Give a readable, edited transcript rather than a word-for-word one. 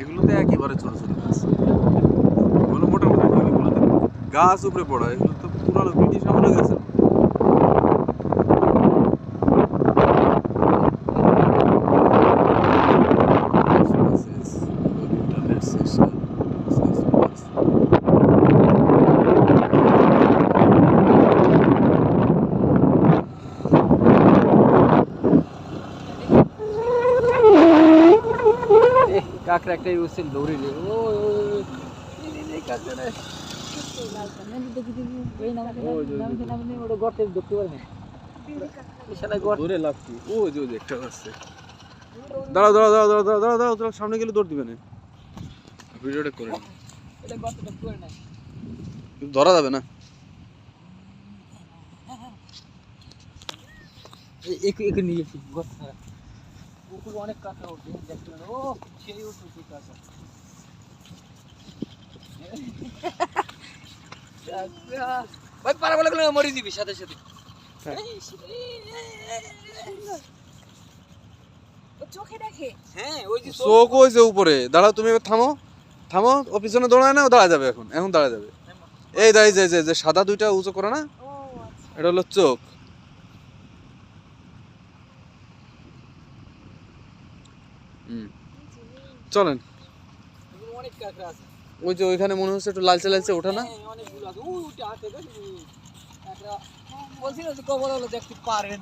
এগুলোতে একেবারে ছোট ছোট গাছ, এগুলো মোটা মোটা, এগুলোতে গাছ উপরে পড়া, এগুলো তো পুরানো ব্রিটিশ আমলে গেছে। কাকড়া একটা ইউজ দৌড়ে রে ও কাকড়া ওটা গর্তে ঢুকতে পারে না। দৌড়ে লাভ কি? ও যে একটা আছে, দাঁড়াও দাঁড়াও দাঁড়াও দাঁড়াও দাঁড়াও দাঁড়াও, তোরা সামনে গেলে দৌড় দিবে না, ভিডিওটা করে নি। এটা গর্তে ঢুকতে পারে না, ধরা যাবে না। একে নিয়ে এসেছি গর্তে ছাড়া। পুকুর অনেক কাঁকড়া ওঠে দেখতে পারে। ও সেই উঠছে সেই কাঁকড়া। ভাই পারা বলে গেলে মরে দিবি সাথে সাথে। চোখে দেখে। হ্যাঁ ওই যে চোখ ওই যে উপরে। দাঁড়াও, তুমি এবার থামো, থামো, ও পিছনে দৌড়ায় না, ও দাঁড়া যাবে, এখন এখন দাঁড়া যাবে। এই দাঁড়িয়ে যে যে সাদা দুইটা উঁচু করে না, ও আচ্ছা। এটা হলো চোখ। চলেন, অনেক কাঁকড়া আছে। ওই যে ওইখানে মনে হচ্ছে একটু লালচে লালচে ওঠা না। অনেকগুলো আছে। ওই উঠে আসে কাঁকড়া বলছিল যে কবল হলো দেখতে পারেন।